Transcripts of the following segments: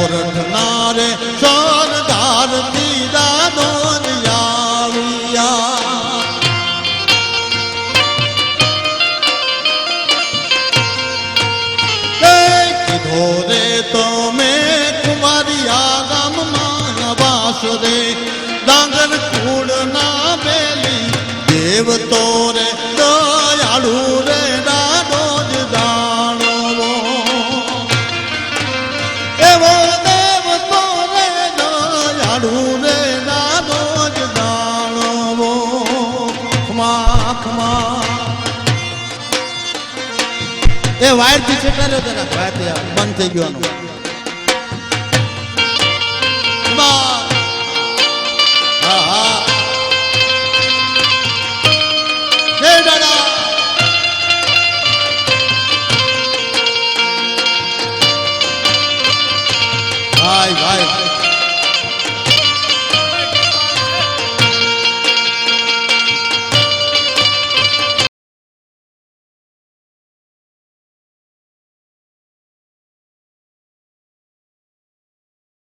સોરઠના રે સરદાર દીદાનો આવ્યા કીધો રે તો મેં કુમારિયા ગામમાં વાસ રે ડાંગર કુળ ના બેલી દેવ તો રે દયાળુ રે દાડો જ દાણો એવો દેવ તો રે દયાળુ રે દાડો જ દાણો ખમા ખમા એ વાયર થી છેટાડ્યો જરા વાયર બંધ થઈ ગયો હા હા હે દાદા ભાઈ ભાઈ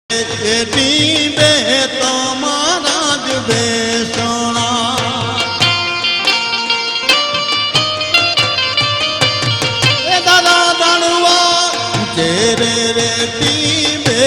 એટી બે તમારા જ બેસણા એ દાદા દાણવા ચેરે રેટી બે